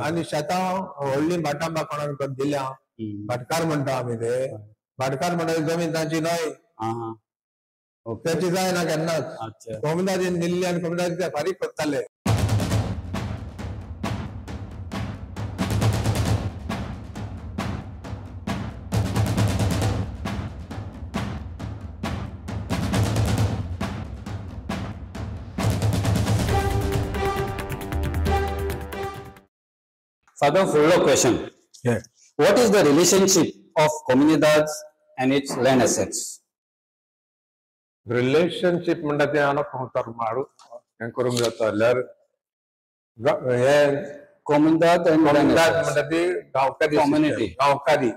आणि शेतां व्हडली भाटां कोणाक दिल्या भाटकार म्हणटा आमी ते भाटकार म्हणटा जमीन तांची न्हय त्याची जायना केन्नाच कोमदादीन दिल्ली आनी कोमदादी ते फारीक करताले Father, follow question. Yeah. What is the relationship of comunidades and its land assets? Relationship म्हणटा ते हांव कोंतार मारू हें करूंक जाता जाल्यार हे Comunidad and land assets. म्हणटा ती गांवकारी Community. गांवकारी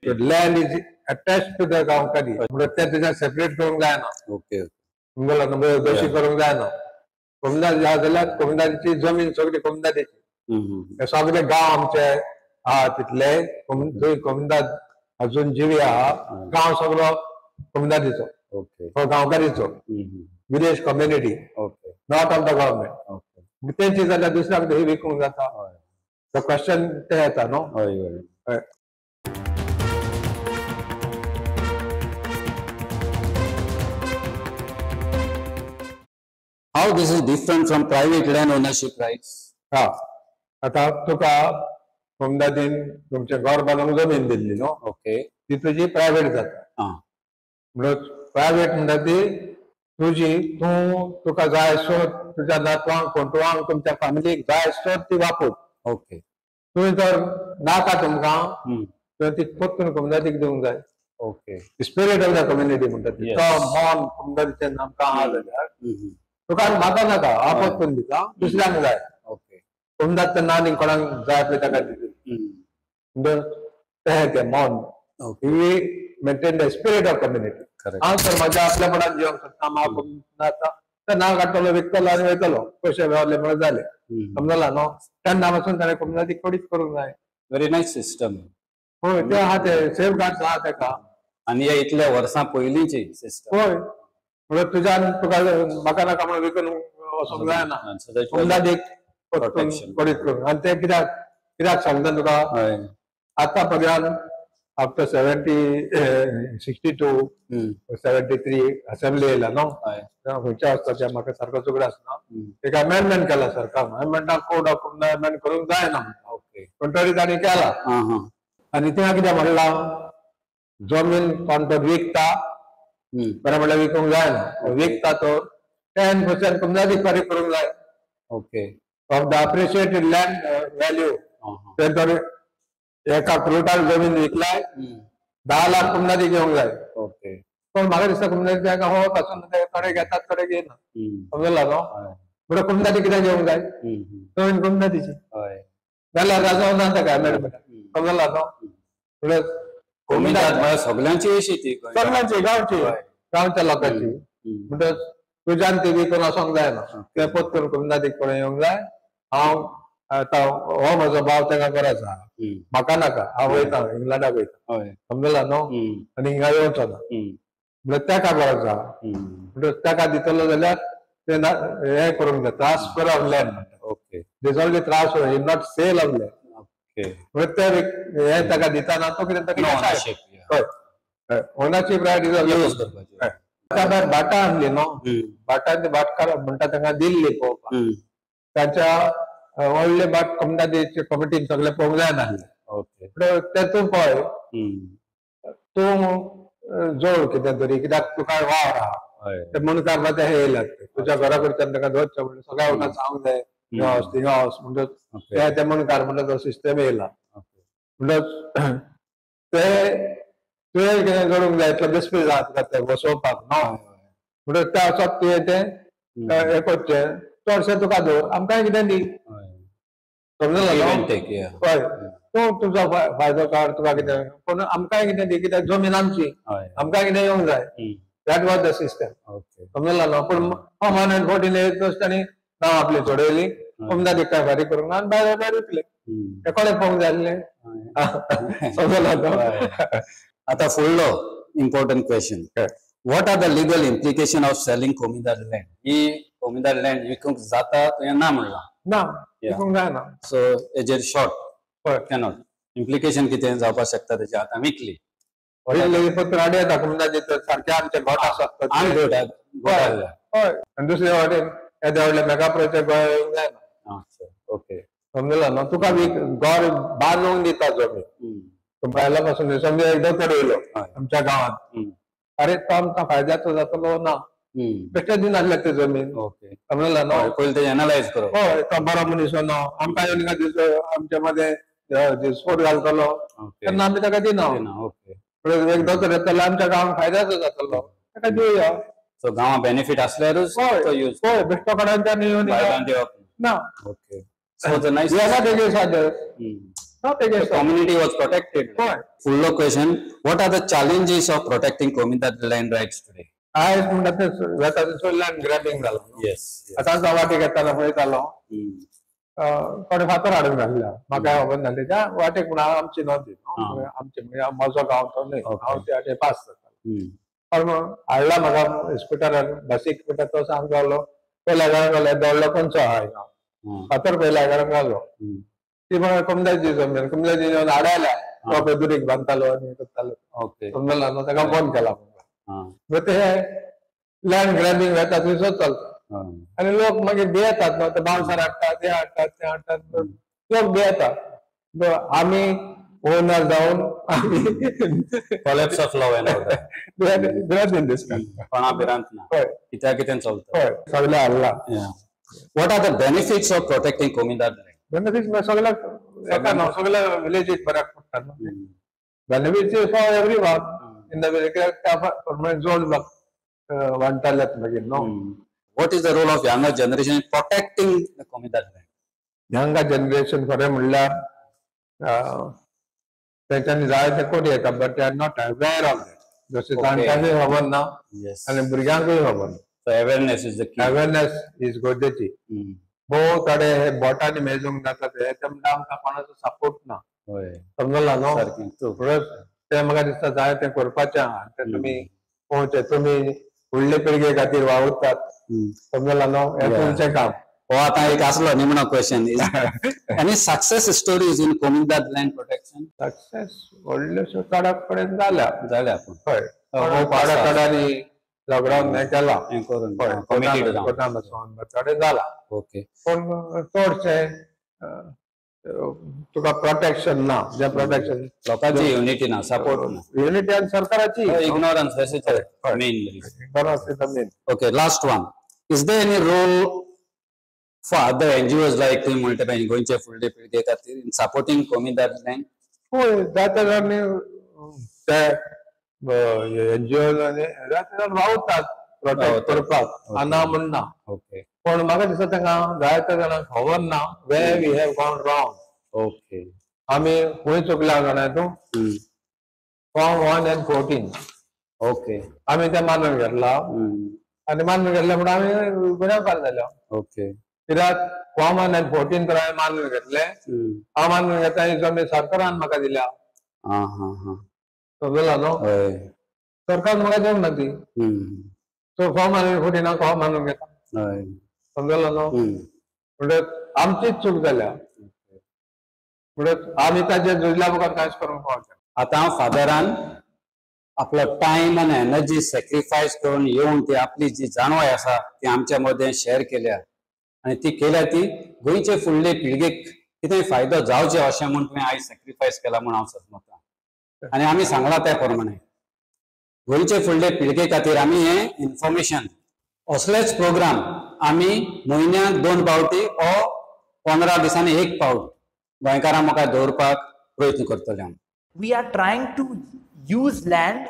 land is attach to the गांवकारी म्हणजे ते तुज्या सेपरेट करूंक जायना Okay. तुमगेलो नंबर दोशी करूंक जायना कोमदाद आहा जाल्यार कोमदादीची जमीन सगळी कोमदादीची हे सगळे गांव आमचे आहा तितले थंय कोमदाद अजून जिवी आहा गांव सगळो कोमदादीचो Okay. हो गांवकारीचो village community Okay. Not of the government Okay. तेंची जाल्यार दुसऱ्याक हे विकूंक जाता द क्वेश्चन ते येता न्हू हय How this is different from private land ownership rights? हा आता तुका कोमदादीन तुमचे घर बांदूंक जमीन दिल्ली न्हू Okay. ती तुजी प्रायव्हेट जाता म्हणून प्रायव्हेट म्हणटा ती तुजी तुका जाय असो तुज्या नातवांक कोंटवांक तुमच्या फॅमिलीक जाय असो ती वापर Okay. तुवें जर नाका तुमकां तर ती पोत्तून कोमदादीक दिवंक जाय Okay. Spirit of the community म्हणटा ती Yes. तो मोन कोमदादीचें आमकां आहा जाल्यार तुका म्हाका नाका हांव पोत्तून दिता दुसऱ्यांक जाय Okay. कोमदाद तर ना न्ही कोणाक जाय पळय ताका दिता ते मोन we maintain the spirit of community Correct. हांव तर म्हाज्या आपल्यापणान जिवंक सोदता म्हाका तर नांव काडटलो विकतलो आनी वयतलो पयशे मेळले म्हणून जाले समजला न्हू तेन्ना पासून ताणें कोमदादीक कोडीच करूंक जाय Very nice system. होय ते आहा ते सेफ गार्ड्स आहा तेका आणि हे इतल्या वर्सां पयलींची सिस्टम. होय म्हणजे तुज्यान तुका म्हाका नाका म्हणून विकून वचूंक जायना कोमदादीक Protection. कोडीत करूंक आनी ते कित्याक सांगता तुका आतां पर्यंत आफ्टर 62 73 असेंब्ली येयला न्हू खंयच्या वचपाचें म्हाका सारको चुकड आसना एक अमेंडमेंट केला सरकार अमेंडमेंटाक कोड ऑफ अमेंडमेंट करूंक जायना पूण तरी तांणी केला आनी थिंगा कितें म्हणलां जमीन कोण तो विकता बरें म्हणल्यार विकूंक जायना विकता तो 10% कोमदादीक फारीक करूंक जाय okay of the appreciated land value ते तर एका क्रोटार जमीन विकलाय 10 लाख कोमदादीक घेवंक जाय ओके पण म्हाका दिसता कोमदादी ताका हो पासून थोडे घेतात थोडे घेयना समजला न्हू म्हणून कोमदादी कितें घेवंक जाय जमीन कोमदादीची जाल्यार राजो ना ताका समजला न्हू म्हणून कोमदाद सगळ्यांची अशी ती सगळ्यांची गांवची गांवच्या लोकांची म्हणटच तुज्यान ती विकून वचोंक जायना ते पोत्तून कोमदादीक कोणें येवंक जाय हांव आतां हो म्हजो भाव ताका गरज आहा म्हाका नाका हांव वयता इंग्लंडाक वयता समजला न्हू आनी हिंगा येवचो ना म्हणल्यार ताका गरज आहा म्हणटच ताका दितलो जाल्यार ते हे करूंक जाय ट्रान्सफर ऑफ लँड म्हणटा okay this only transfer is not sale of land म्हणजे ते हे ताका दिताना तो कितें तरी ओनरशीप रायट इज ऑल भाटां आणली न्हू भाटांनी भाटकार म्हणटा तांकां दिल्ली पळोवपाक तांच्या व्हडले भाट कोमदादीचे कमिटीन सगळे पळोवंक जायना तेतून पळय तूं जोड कितें तरी कित्याक तुका वावर आहा ते म्हणून बाबा हे येयल्यात तुज्या घरा कडच्यान ताका धरचें म्हणून सगळ्या वांगडा सांगूंक जाय हिंगा वच थिंगा वच म्हणटच ते म्हणकार म्हणटा तो सिस्टम येयला म्हणटच ते तुवें कितें करूंक जाय इतलो बेसपी जाता तुका ते बसोवपाक न्हू म्हणटच त्या वचत तुवें तें हे करचें चडशें तुका दवर आमकां कितें दी समजला हय तूं तुजो फायदो काड तुका कितें पूण आमकांय कितें दी कित्याक जमीन आमची आमकां कितें येवंक जाय दॅट वॉज द सिस्टम समजला न्हू पूण 114 वर्स तांणी नांव आपली सोडयली कोमदादीक काय फारीक करूंक ना आनी भायर भायर विकले ते कोणें पळोवंक जाय आसलें समजला न्हू आता फुडलो important question what are the legal implication of selling कोमीदाद लँड ही कोमीदाद लँड विकूंक जाता तुवें ना म्हणलां ना विकूंक जायना. सो हेजेर शॉर्ट हय कॅनॉट इम्प्लिकेशन कितें जावपाक शकता तेजे आतां विकली पत्र हाडूं येता कुंदाचे सारखे आमचे घोट आसात आनी हय आनी दुसरे वाटेन येदे व्हडले मेगा प्रोजेक्ट गोंया येवंक जायना. ओके समजला न्हू तुका घर बांदूंक दिता जमीन बायला पासून समजा एकदा चडयलो आमच्या गांवांत अरे तो आमकां फायद्याचो जातलो ना बेश्टे दिन आसले ते जमीन समजला न्हू पयलीं ते एनालायज करप हय तो बरो मनीस न्हू आमकां येवन आमच्या मध्ये स्फोट घालतलो तेन्ना आमी ताका दिना. एकदा तर येतलो आमच्या गांवांक फायद्याचो जातलो ताका दिवया. सो गांवां बेनिफीट आसल्यारूच तो यूज हय बेश्टो कोणाच्यान येवन ना ओके सो द नाइस येना तेगे सादर community was protected. Full question. What are the challenges of protecting Komindad land rights today? आयज म्हणटा ते वेताचो लँड ग्रॅबिंग जालो. Yes. आतां तो वाटेक येताना पळयतालो थोडे फातर हाडून घातल्या म्हाका खबर ना तेच्या वाटेक म्हण आमची नदी आमचे म्हणजे म्हजो गांव तो न्हय हांव त्या वाटेक पास जातालो हाडला म्हाका इस्पिटलान बसीक म्हणटा तो सांगतालो पयल्या घरान घाले दवडलो खंयचो आहा हांगा फातर पयल्या घरान घालो ती म्हाका कमदाची जमीन कमदाची जमीन हाडायल्या तो पळय दुरीक बांदतालो आनी करतालो समजला न्हू ताका फोन केला ते लँड ग्रॅबिंग वेता थंयसर चलता आनी लोक मागीर भियेतात न्हू ते बावंसर हाडटात ते हाडटात ते हाडटात लोक भियेतात आमी ओनर जावन आमी Collapse of law and order. इन दीस कोणा भिरांत ना कित्याक कितें चलता हय सगळे हाडला. What are the benefits of protecting Komindad land? Benefits सगळ्याक एका न्हू सगळ्या विलेजीक बऱ्याक पडटा न्हू benefits for everyone in the way जोड वांटतालेत मागीर न्हू. What is the role of younger generation in protecting the Komindad land? यंगा जनरेशन खरें म्हणल्यार तेंच्यांनी जाय ते करूं येता but they are not aware of that जशें जाणट्यांकूय खबर ना आनी भुरग्यांकूय खबर ना. So awareness is the key. Awareness is गरजेची. भोव थोडे हे बोटांनी मेजूंक जाता ते म्हणटा आमकां कोणाचो सपोर्ट ना समजला न्हू ते म्हाका दिसता जाय ते करपाचें आहा ते तुमी पळोवचें तुमी फुडले पिळगे खातीर वावुरतात समजला न्हू हें तुमचें काम. हो आतां एक आसलो निमणो question any success stories in Komindad land protection? Success व्हडल्योश्यो चडाक कडेन जाल्या पूण हय पाडाकाडांनी लॉकडावन हें केला कोर्टान थोडे जाला ओके पूण चडशे तुका प्रोटेक्शन ना जे प्रोटेक्शन लोकांची युनिटी ना सपोर्ट ना युनिटी आनी सरकाराची इग्नोरन्स मेन मेन. Okay last one is there any role for other NGOs like तुमी म्हणटा पळय गोंयचे फुडले पिळगे खातीर इन सपोर्टिंग Komindad land? हय जाता जाणी ते NGO जाता जाण वावुरतात प्रोटेक्ट करपाक आना म्हण ना पण म्हाका दिसता तांकां जायत्या जाणांक खबर ना where we have gone wrong. आमी खंय चुकल्या जाणा तूं फॉर्म 1 and 14 आमी ते मानून घेतला आनी मानून घेतले म्हणून आमी गुन्यांवकार जाल्या कित्याक फॉर्म 1 and 14 तर हांवें मानून घेतले हांव मानून घेता ही जमीन सरकारान म्हाका दिल्या समजला न्हू सरकार म्हाका दिवंक ना ती सो फॉर्म 1 and 14 हांव मानून घेता समजला न्हू म्हणटच आमचीच चूक जाल्या म्हणटच आमी ताजेर झुजल्या मुखार कांयच करूंक पावचे. आतां फादरान आपलो टायम आनी एनर्जी सॅक्रिफायस करून येवन ती आपली जी जाणवाय आसा ती आमच्या मदें शेअर केल्या आनी ती केल्या ती गोंयचे फुडले पिळगेक कितेंय फायदो जावचे अशें म्हूण तुवें आयज सॅक्रिफायस केला म्हूण हांव समजता आनी आमी सांगला त्या प्रमाणे गोंयचे फुडले पिळगे खातीर आमी हें इन्फॉर्मेशन असलेच प्रोग्राम आमी म्हयन्याक 2 फावटी ओ 15 दिसांनी 1 फावट गोंयकारां मुखार दवरपाक प्रयत्न करतले हांव. We are trying to use land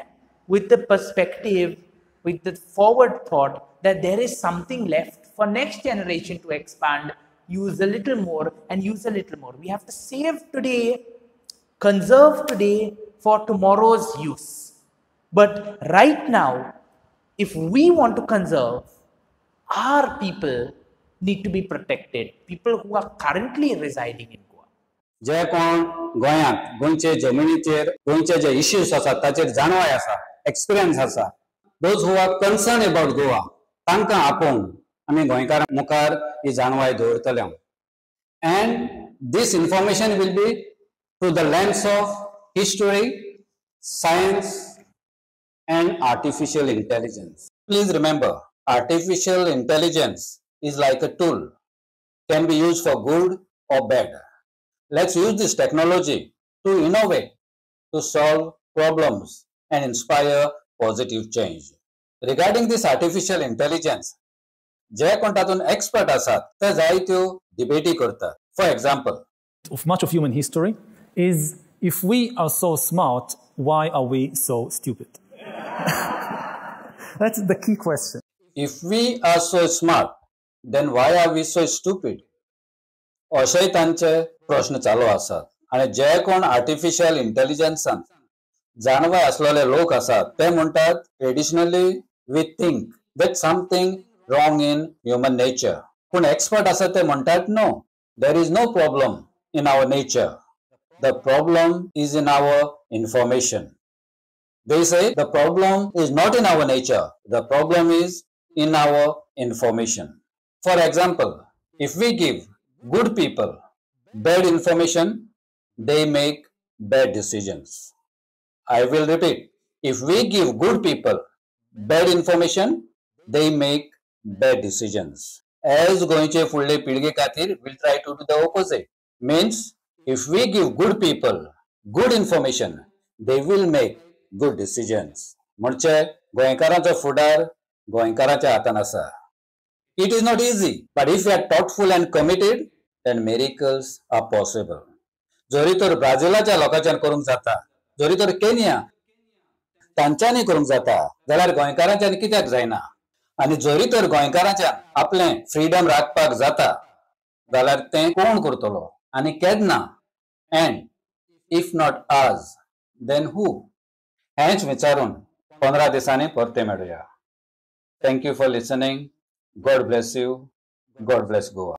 with the perspective, with the forward thought that there is something left for next generation to expand, use a little more and use a little more. We have to save today, conserve today for tomorrow's use. But right now, if we want to conserve, our people need to be protected. People who are currently residing in Goa. जे कोण गोंयांत गोंयचे जमिनीचेर गोंयचे जे issues आसात ताचेर जाणवाय आसा experience आसा those who are concern about Goa तांकां आपोवन आमी गोंयकारां मुखार ही जाणवाय दवरतले हांव. And this information will be through the lens of history, science, and artificial intelligence. Please remember, artificial intelligence is like a tool, can be used for good or bad. Let's use this technology to innovate, to solve problems, and inspire positive change. Regarding this artificial intelligence, जे कोण तातून expert आसात ते जायत्यो डिबेटी करतात. For example, of much of human history is, if we are so smart, why are we so stupid? That's the key question. if we are so smart, then why are we so stupid? अशें तांचे प्रश्न चालू आसात. आणि जे कोण artificial इंटेलिजन्सान जाणवे असलेले लोक आसात ते म्हणतात, traditionally we think that something wrong in human nature. पण एक्सपर्ट आसा ते म्हणतात, no, there is no problem in our nature. The problem is in our information. They say the problem is not in our nature. The problem is in our information. For example, if we give good people bad information, they make bad decisions. I will repeat. If we give good people bad information, they make bad decisions. As गोयचे फुडले पिळगे खातीर we'll try to do the opposite. Means, if we give good people good information, they will make good decisions. म्हणजे गोंयकारांचो फुडार गोंयकारांच्या हातान आसा. It is not easy, but if we are thoughtful and committed, then miracles are possible. जरी तर ब्राझिलाच्या लोकांच्यान करूंक जाता, जरी तर केनिया तांच्यांनी करूंक जाता, जाल्यार गोंयकारांच्यान कित्याक जायना? आणि जरी तर गोंयकारांच्यान आपलें फ्रीडम राखपाक जाता, जाल्यार तें कोण करतलो आनी केन्ना? एंड इफ नॉट आज, देन हू? हेंच विचारून 15 दिसांनी परते मेळुया. Thank you for listening. God bless you. God bless Goa.